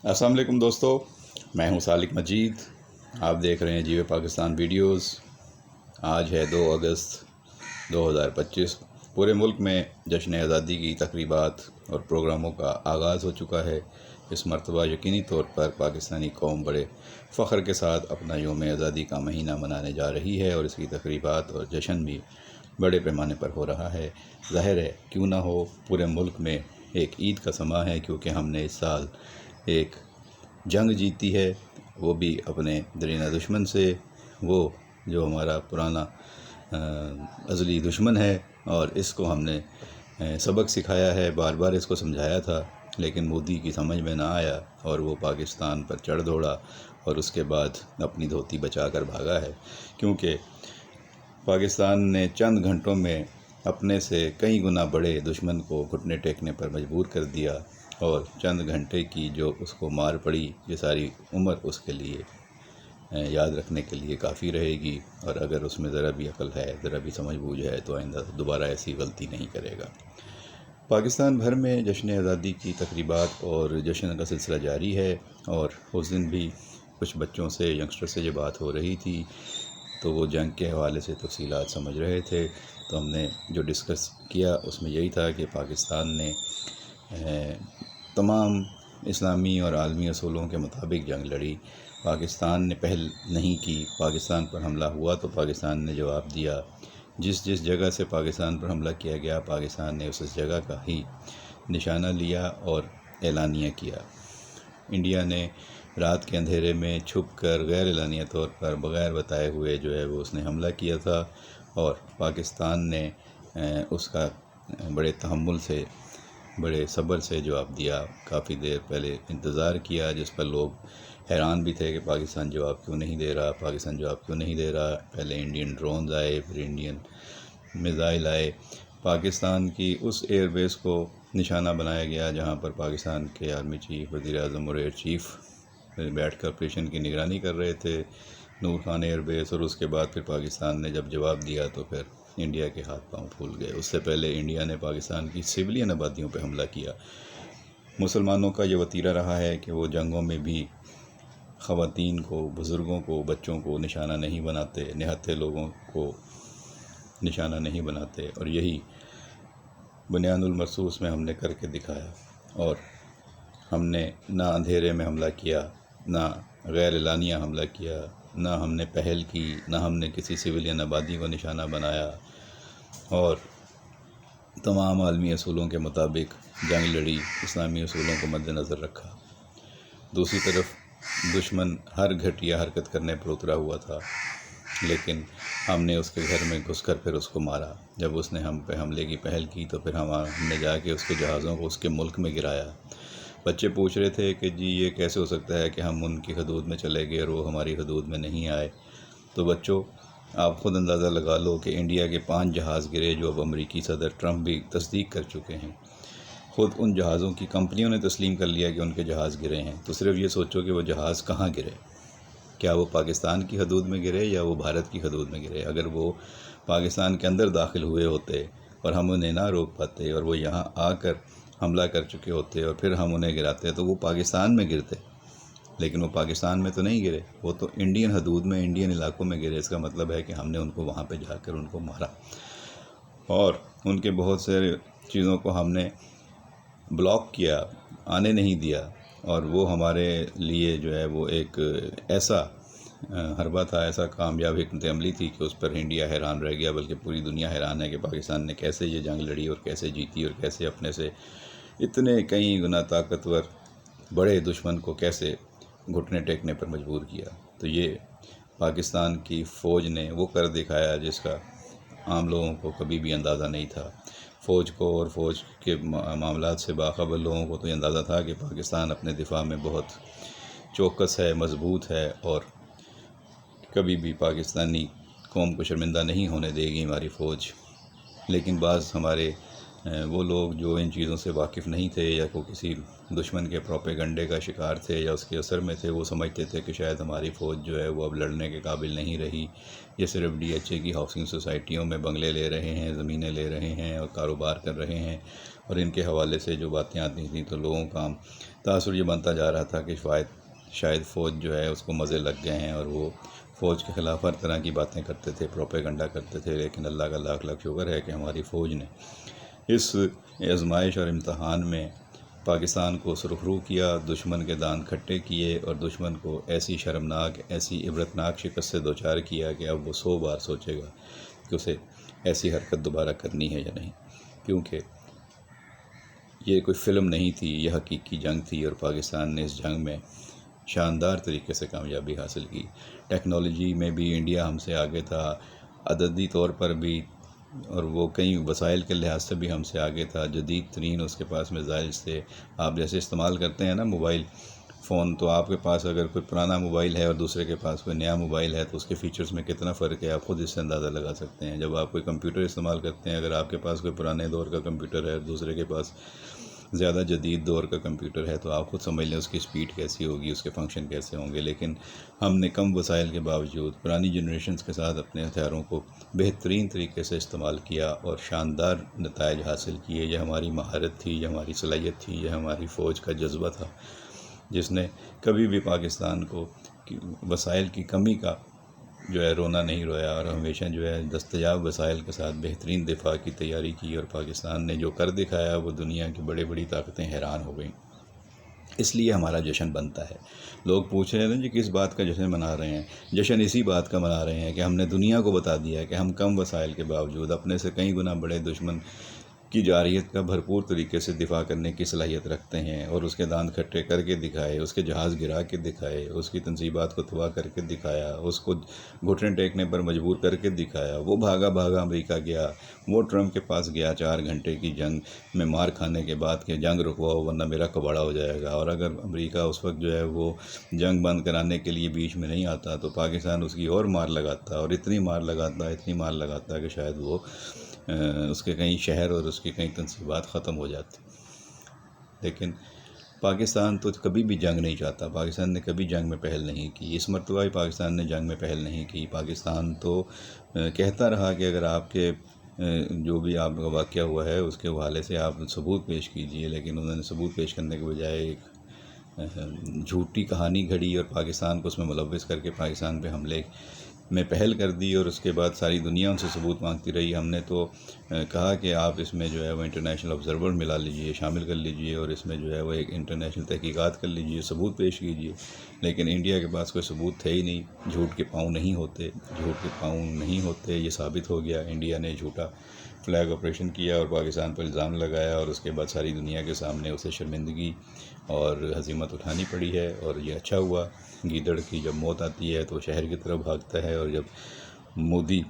السلام علیکم دوستو، میں ہوں سالک مجید۔ آپ دیکھ رہے ہیں جیو پاکستان ویڈیوز۔ آج ہے 2 اگست 2025۔ پورے ملک میں جشن آزادی کی تقریبات اور پروگراموں کا آغاز ہو چکا ہے۔ اس مرتبہ یقینی طور پر پاکستانی قوم بڑے فخر کے ساتھ اپنا یوم آزادی کا مہینہ منانے جا رہی ہے، اور اس کی تقریبات اور جشن بھی بڑے پیمانے پر ہو رہا ہے۔ ظاہر ہے کیوں نہ ہو، پورے ملک میں ایک عید کا سماں ہے، کیونکہ ہم نے اس سال ایک جنگ جیتی ہے، وہ بھی اپنے درینہ دشمن سے، وہ جو ہمارا پرانا ازلی دشمن ہے، اور اس کو ہم نے سبق سکھایا ہے، بار بار اس کو سمجھایا تھا، لیکن مودی کی سمجھ میں نہ آیا اور وہ پاکستان پر چڑھ دوڑا اور اس کے بعد اپنی دھوتی بچا کر بھاگا ہے، کیونکہ پاکستان نے چند گھنٹوں میں اپنے سے کئی گنا بڑے دشمن کو گھٹنے ٹیکنے پر مجبور کر دیا، اور چند گھنٹے کی جو اس کو مار پڑی، یہ ساری عمر اس کے لیے یاد رکھنے کے لیے کافی رہے گی، اور اگر اس میں ذرا بھی عقل ہے، ذرا بھی سمجھ بوجھ ہے، تو آئندہ دوبارہ ایسی غلطی نہیں کرے گا۔ پاکستان بھر میں جشن آزادی کی تقریبات اور جشن کا سلسلہ جاری ہے، اور اس دن بھی کچھ بچوں سے، ینگسٹر سے یہ بات ہو رہی تھی، تو وہ جنگ کے حوالے سے تفصیلات سمجھ رہے تھے، تو ہم نے جو ڈسکس کیا اس میں یہی تھا کہ پاکستان نے تمام اسلامی اور عالمی اصولوں کے مطابق جنگ لڑی۔ پاکستان نے پہل نہیں کی، پاکستان پر حملہ ہوا تو پاکستان نے جواب دیا۔ جس جگہ سے پاکستان پر حملہ کیا گیا، پاکستان نے اس جگہ کا ہی نشانہ لیا اور اعلانیہ کیا۔ انڈیا نے رات کے اندھیرے میں چھپ کر غیر اعلانیہ طور پر بغیر بتائے ہوئے جو ہے وہ اس نے حملہ کیا تھا، اور پاکستان نے اس کا بڑے تحمل سے، بڑے صبر سے جواب دیا۔ کافی دیر پہلے انتظار کیا، جس پر لوگ حیران بھی تھے کہ پاکستان جواب کیوں نہیں دے رہا، پاکستان جواب کیوں نہیں دے رہا۔ پہلے انڈین ڈرونز آئے، پھر انڈین میزائل آئے، پاکستان کی اس ایئر بیس کو نشانہ بنایا گیا جہاں پر پاکستان کے آرمی چیف، وزیر اعظم اور ایئر چیف بیٹھ کر آپریشن کی نگرانی کر رہے تھے، نور خان ایئر بیس، اور اس کے بعد پھر پاکستان نے جب جواب دیا تو پھر انڈیا کے ہاتھ پاؤں پھول گئے۔ اس سے پہلے انڈیا نے پاکستان کی سویلین آبادیوں پہ حملہ کیا۔ مسلمانوں کا یہ وتیرہ رہا ہے کہ وہ جنگوں میں بھی خواتین کو، بزرگوں کو، بچوں کو نشانہ نہیں بناتے، نہتے لوگوں کو نشانہ نہیں بناتے، اور یہی بنیان المرصوص میں ہم نے کر کے دکھایا، اور ہم نے نہ اندھیرے میں حملہ کیا، نہ غیر اعلانیہ حملہ کیا، نہ ہم نے پہل کی، نہ ہم نے کسی سویلین آبادی کو نشانہ بنایا، اور تمام عالمی اصولوں کے مطابق جنگ لڑی، اسلامی اصولوں کو مد نظر رکھا۔ دوسری طرف دشمن ہر گھٹیا حرکت کرنے پر اترا ہوا تھا، لیکن ہم نے اس کے گھر میں گھس کر پھر اس کو مارا۔ جب اس نے ہم پہ حملے کی پہل کی تو پھر ہم نے جا کے اس کے جہازوں کو اس کے ملک میں گرایا۔ بچے پوچھ رہے تھے کہ جی یہ کیسے ہو سکتا ہے کہ ہم ان کی حدود میں چلے گئے اور وہ ہماری حدود میں نہیں آئے؟ تو بچوں، آپ خود اندازہ لگا لو کہ انڈیا کے 5 جہاز گرے، جو اب امریکی صدر ٹرمپ بھی تصدیق کر چکے ہیں۔ خود ان جہازوں کی کمپنیوں نے تسلیم کر لیا کہ ان کے جہاز گرے ہیں، تو صرف یہ سوچو کہ وہ جہاز کہاں گرے۔ کیا وہ پاکستان کی حدود میں گرے یا وہ بھارت کی حدود میں گرے؟ اگر وہ پاکستان کے اندر داخل ہوئے ہوتے اور ہم انہیں نہ روک پاتے، اور وہ یہاں آ کر حملہ کر چکے ہوتے اور پھر ہم انہیں گراتے، تو وہ پاکستان میں گرتے، لیکن وہ پاکستان میں تو نہیں گرے، وہ تو انڈین حدود میں، انڈین علاقوں میں گرے۔ اس کا مطلب ہے کہ ہم نے ان کو وہاں پہ جا کر ان کو مارا، اور ان کے بہت سارے چیزوں کو ہم نے بلاک کیا، آنے نہیں دیا، اور وہ ہمارے لیے جو ہے وہ ایک ایسا حربہ تھا، ایسا کامیاب حکمت عملی تھی کہ اس پر انڈیا حیران رہ گیا، بلکہ پوری دنیا حیران ہے کہ پاکستان نے کیسے یہ جنگ لڑی اور کیسے جیتی، اور کیسے اپنے سے اتنے کئی گنا طاقتور بڑے دشمن کو کیسے گھٹنے ٹیکنے پر مجبور کیا۔ تو یہ پاکستان کی فوج نے وہ کر دکھایا جس کا عام لوگوں کو کبھی بھی اندازہ نہیں تھا۔ فوج کو اور فوج کے معاملات سے باخبر لوگوں کو تو یہ اندازہ تھا کہ پاکستان اپنے دفاع میں بہت چوکس ہے، مضبوط ہے، اور کبھی بھی پاکستانی قوم کو شرمندہ نہیں ہونے دے گی ہماری فوج۔ لیکن بعض ہمارے وہ لوگ جو ان چیزوں سے واقف نہیں تھے یا کو کسی دشمن کے پروپیگنڈے کا شکار تھے یا اس کے اثر میں تھے، وہ سمجھتے تھے کہ شاید ہماری فوج جو ہے وہ اب لڑنے کے قابل نہیں رہی، یہ صرف ڈی ایچ اے کی ہاؤسنگ سوسائٹیوں میں بنگلے لے رہے ہیں، زمینیں لے رہے ہیں اور کاروبار کر رہے ہیں، اور ان کے حوالے سے جو باتیں آتی تھیں تو لوگوں کا تاثر یہ بنتا جا رہا تھا کہ شاید فوج جو ہے اس کو مزے لگ گئے ہیں اور وہ فوج کے خلاف ہر طرح کی باتیں کرتے تھے، پروپیگنڈا کرتے تھے۔ لیکن اللہ کا لاکھ لاکھ شکر ہے کہ ہماری فوج نے اس آزمائش اور امتحان میں پاکستان کو سرخرو کیا، دشمن کے دان کھٹے کیے اور دشمن کو ایسی شرمناک، ایسی عبرتناک شکست سے دوچار کیا کہ اب وہ 100 بار سوچے گا کہ اسے ایسی حرکت دوبارہ کرنی ہے یا نہیں، کیونکہ یہ کوئی فلم نہیں تھی، یہ حقیقی جنگ تھی اور پاکستان نے اس جنگ میں شاندار طریقے سے کامیابی حاصل کی۔ ٹیکنالوجی میں بھی انڈیا ہم سے آگے تھا، عددی طور پر بھی، اور وہ کئی وسائل کے لحاظ سے بھی ہم سے آگے تھا۔ جدید ترین اس کے پاس میزائلز تھے۔ آپ جیسے استعمال کرتے ہیں نا موبائل فون، تو آپ کے پاس اگر کوئی پرانا موبائل ہے اور دوسرے کے پاس کوئی نیا موبائل ہے تو اس کے فیچرز میں کتنا فرق ہے آپ خود اس سے اندازہ لگا سکتے ہیں۔ جب آپ کوئی کمپیوٹر استعمال کرتے ہیں، اگر آپ کے پاس کوئی پرانے دور کا کمپیوٹر ہے اور دوسرے کے پاس زیادہ جدید دور کا کمپیوٹر ہے، تو آپ خود سمجھ لیں اس کی سپیڈ کیسی ہوگی، اس کے فنکشن کیسے ہوں گے۔ لیکن ہم نے کم وسائل کے باوجود پرانی جنریشنز کے ساتھ اپنے ہتھیاروں کو بہترین طریقے سے استعمال کیا اور شاندار نتائج حاصل کیے۔ یہ ہماری مہارت تھی، یہ ہماری صلاحیت تھی، یہ ہماری فوج کا جذبہ تھا، جس نے کبھی بھی پاکستان کو وسائل کی کمی کا جو ہے رونا نہیں رویا، اور ہمیشہ جو ہے دستیاب وسائل کے ساتھ بہترین دفاع کی تیاری کی، اور پاکستان نے جو کر دکھایا وہ دنیا کی بڑی بڑی طاقتیں حیران ہو گئیں۔ اس لیے ہمارا جشن بنتا ہے۔ لوگ پوچھ رہے ہیں نا جی کس بات کا جشن منا رہے ہیں؟ جشن اسی بات کا منا رہے ہیں کہ ہم نے دنیا کو بتا دیا ہے کہ ہم کم وسائل کے باوجود اپنے سے کئی گنا بڑے دشمن کی جارحیت کا بھرپور طریقے سے دفاع کرنے کی صلاحیت رکھتے ہیں، اور اس کے داند کھٹے کر کے دکھائے، اس کے جہاز گرا کے دکھائے، اس کی تنصیبات کو تباہ کر کے دکھایا، اس کو گھٹنے ٹیکنے پر مجبور کر کے دکھایا۔ وہ بھاگا امریکہ گیا، وہ ٹرمپ کے پاس گیا 4 گھنٹے کی جنگ میں مار کھانے کے بعد کہ جنگ رکواؤ ورنہ میرا کباڑا ہو جائے گا، اور اگر امریکہ اس وقت جو ہے وہ جنگ بند کرانے کے لیے بیچ میں نہیں آتا تو پاکستان اس کی اور مار لگاتا، اور اتنی مار لگاتا کہ شاید وہ اس کے کئی شہر اور اس کی کئی تنصیبات ختم ہو جاتی۔ لیکن پاکستان تو کبھی بھی جنگ نہیں چاہتا، پاکستان نے کبھی جنگ میں پہل نہیں کی، اس مرتبہ بھی پاکستان نے جنگ میں پہل نہیں کی۔ پاکستان تو کہتا رہا کہ اگر آپ کے جو بھی آپ کا واقعہ ہوا ہے اس کے حوالے سے آپ ثبوت پیش کیجئے، لیکن انہوں نے ثبوت پیش کرنے کے بجائے ایک جھوٹی کہانی گھڑی اور پاکستان کو اس میں ملوث کر کے پاکستان پہ حملے میں پہل کر دی، اور اس کے بعد ساری دنیا ان سے ثبوت مانگتی رہی۔ ہم نے تو کہا کہ آپ اس میں جو ہے وہ انٹرنیشنل آبزرور ملا لیجئے، شامل کر لیجئے، اور اس میں جو ہے وہ ایک انٹرنیشنل تحقیقات کر لیجئے، ثبوت پیش کیجئے، لیکن انڈیا کے پاس کوئی ثبوت تھے ہی نہیں۔ جھوٹ کے پاؤں نہیں ہوتے، یہ ثابت ہو گیا۔ انڈیا نے جھوٹا فلیگ آپریشن کیا اور پاکستان پر الزام لگایا، اور اس کے بعد ساری دنیا کے سامنے اسے شرمندگی اور ہزیمت اٹھانی پڑی ہے، اور یہ اچھا ہوا۔ گیدڑ کی جب موت آتی ہے تو شہر کی طرف بھاگتا ہے، اور جب مودی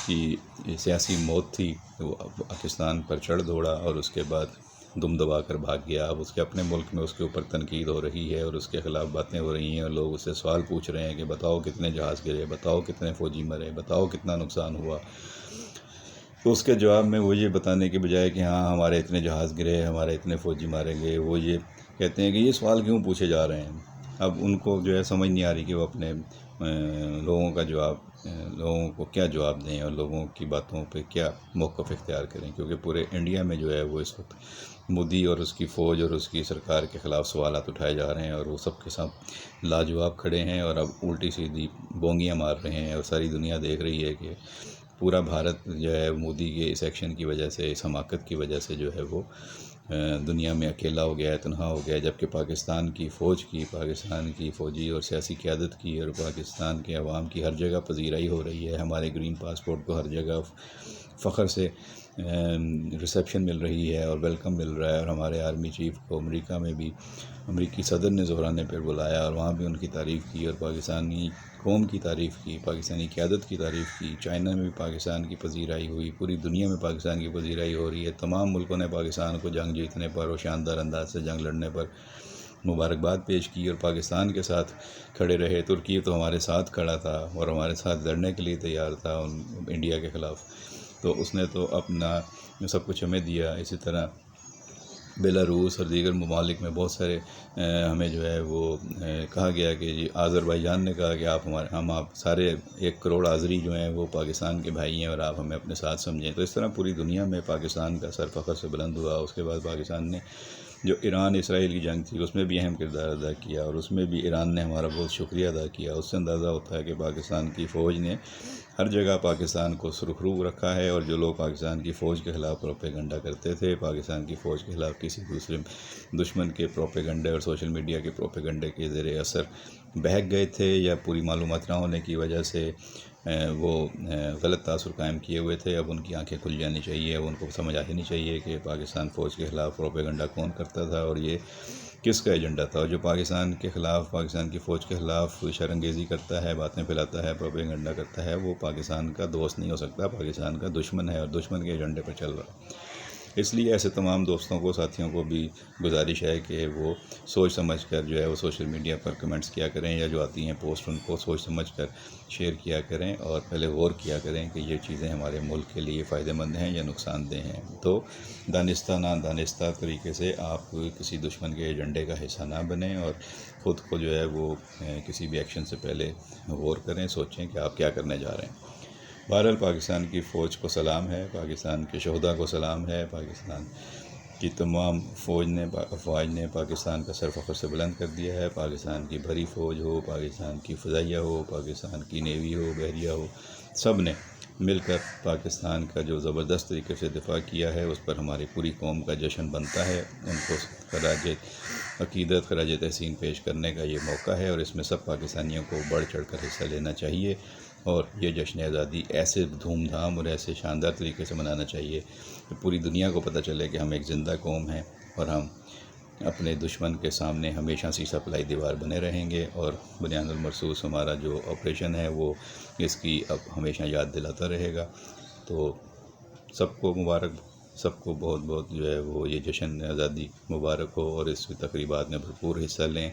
کی سیاسی موت تھی تو وہ پاکستان پر چڑھ دوڑا اور اس کے بعد دم دبا کر بھاگ گیا۔ اب اس کے اپنے ملک میں اس کے اوپر تنقید ہو رہی ہے اور اس کے خلاف باتیں ہو رہی ہیں، اور لوگ اس سے سوال پوچھ رہے ہیں کہ بتاؤ کتنے جہاز گرے، بتاؤ کتنے فوجی مرے، بتاؤ کتنا نقصان ہوا۔ تو اس کے جواب میں وہ یہ بتانے کے بجائے کہ ہاں ہمارے اتنے جہاز گرے، ہمارے اتنے فوجی مارے گئے، وہ یہ کہتے ہیں کہ یہ سوال کیوں پوچھے جا رہے ہیں۔ اب ان کو جو ہے سمجھ نہیں آ رہی کہ وہ اپنے لوگوں کو کیا جواب دیں اور لوگوں کی باتوں پہ کیا موقف اختیار کریں، کیونکہ پورے انڈیا میں جو ہے وہ اس وقت مودی اور اس کی فوج اور اس کی سرکار کے خلاف سوالات اٹھائے جا رہے ہیں، اور وہ سب کے ساتھ لاجواب کھڑے ہیں، اور اب الٹی سیدھی بونگیاں مار رہے ہیں، اور ساری دنیا دیکھ رہی ہے کہ پورا بھارت جو ہے مودی کے اس ایکشن کی وجہ سے، اس حماقت کی وجہ سے جو ہے وہ دنیا میں اکیلا ہو گیا ہے، تنہا ہو گیا ہے، جبکہ پاکستان کی فوجی اور سیاسی قیادت کی اور پاکستان کے عوام کی ہر جگہ پذیرائی ہو رہی ہے۔ ہمارے گرین پاسپورٹ کو ہر جگہ فخر سے ریسیپشن مل رہی ہے اور ویلکم مل رہا ہے، اور ہمارے آرمی چیف کو امریکہ میں بھی امریکی صدر نے ظہرانے پر بلایا اور وہاں بھی ان کی تعریف کی، اور پاکستانی قوم کی تعریف کی، پاکستانی قیادت کی تعریف کی۔ چائنا میں بھی پاکستان کی پذیرائی ہوئی، پوری دنیا میں پاکستان کی پذیرائی ہو رہی ہے۔ تمام ملکوں نے پاکستان کو جنگ جیتنے پر اور شاندار انداز سے جنگ لڑنے پر مبارکباد پیش کی اور پاکستان کے ساتھ کھڑے رہے۔ ترکی تو ہمارے ساتھ کھڑا تھا اور ہمارے ساتھ لڑنے کے لیے تیار تھا انڈیا کے خلاف، تو اس نے تو اپنا سب کچھ ہمیں دیا. اسی طرح بیلاروس اور دیگر ممالک میں بہت سارے ہمیں جو ہے وہ کہا گیا کہ جی آذربائیجان نے کہا کہ آپ سارے 1 کروڑ آذری جو ہیں وہ پاکستان کے بھائی ہیں اور آپ ہمیں اپنے ساتھ سمجھیں. تو اس طرح پوری دنیا میں پاکستان کا سر فخر سے بلند ہوا. اس کے بعد پاکستان نے جو ایران اسرائیل کی جنگ تھی اس میں بھی اہم کردار ادا کیا اور اس میں بھی ایران نے ہمارا بہت شکریہ ادا کیا. اس سے اندازہ ہوتا ہے کہ پاکستان کی فوج نے ہر جگہ پاکستان کو سرخرو رکھا ہے. اور جو لوگ پاکستان کی فوج کے خلاف پروپیگنڈا کرتے تھے، پاکستان کی فوج کے خلاف کسی دوسرے دشمن کے پروپیگنڈے اور سوشل میڈیا کے پروپیگنڈے کے زیر اثر بہک گئے تھے یا پوری معلومات نہ ہونے کی وجہ سے وہ غلط تاثر قائم کیے ہوئے تھے، اب ان کی آنکھیں کھل جانی چاہیے. اب ان کو سمجھ آنی چاہیے کہ پاکستان فوج کے خلاف پروپیگنڈا کون کرتا تھا اور یہ کس کا ایجنڈا تھا. اور جو پاکستان کے خلاف، پاکستان کی فوج کے خلاف شرانگیزی کرتا ہے، باتیں پھیلاتا ہے، پروپیگنڈا کرتا ہے، وہ پاکستان کا دوست نہیں ہو سکتا، پاکستان کا دشمن ہے اور دشمن کے ایجنڈے پر چل رہا ہے. اس لیے ایسے تمام دوستوں کو، ساتھیوں کو بھی گزارش ہے کہ وہ سوچ سمجھ کر جو ہے وہ سوشل میڈیا پر کمنٹس کیا کریں یا جو آتی ہیں پوسٹ ان کو سوچ سمجھ کر شیئر کیا کریں اور پہلے غور کیا کریں کہ یہ چیزیں ہمارے ملک کے لیے فائدہ مند ہیں یا نقصان دہ ہیں. تو دانستہ نادانستہ طریقے سے آپ کسی دشمن کے ایجنڈے کا حصہ نہ بنیں اور خود کو جو ہے وہ کسی بھی ایکشن سے پہلے غور کریں، سوچیں کہ آپ کیا کرنے جا رہے ہیں. بہرحال پاکستان کی فوج کو سلام ہے، پاکستان کے شہداء کو سلام ہے، پاکستان کی تمام افواج نے پاکستان کا سر فخر سے بلند کر دیا ہے. پاکستان کی بھری فوج ہو، پاکستان کی فضائیہ ہو، پاکستان کی نیوی ہو، بحریہ ہو، سب نے مل کر پاکستان کا جو زبردست طریقے سے دفاع کیا ہے اس پر ہماری پوری قوم کا جشن بنتا ہے. ان کو خراج عقیدت، خراج تحسین پیش کرنے کا یہ موقع ہے اور اس میں سب پاکستانیوں کو بڑھ چڑھ کر حصہ لینا چاہیے اور یہ جشن آزادی ایسے دھوم دھام اور ایسے شاندار طریقے سے منانا چاہیے کہ پوری دنیا کو پتہ چلے کہ ہم ایک زندہ قوم ہیں اور ہم اپنے دشمن کے سامنے ہمیشہ سی سپلائی دیوار بنے رہیں گے. اور بنیاد المرصوص ہمارا جو آپریشن ہے وہ اس کی اب ہمیشہ یاد دلاتا رہے گا. تو سب کو مبارک، سب کو بہت بہت جو ہے وہ یہ جشن آزادی مبارک ہو اور اس تقریبات میں بھرپور حصہ لیں.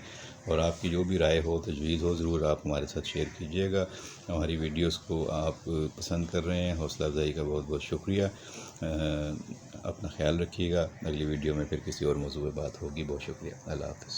اور آپ کی جو بھی رائے ہو، تجویز ہو، ضرور آپ ہمارے ساتھ شیئر کیجیے گا. ہماری ویڈیوز کو آپ پسند کر رہے ہیں، حوصلہ افزائی کا بہت بہت شکریہ. اپنا خیال رکھیے گا. اگلی ویڈیو میں پھر کسی اور موضوع پہ بات ہوگی. بہت شکریہ. اللہ حافظ.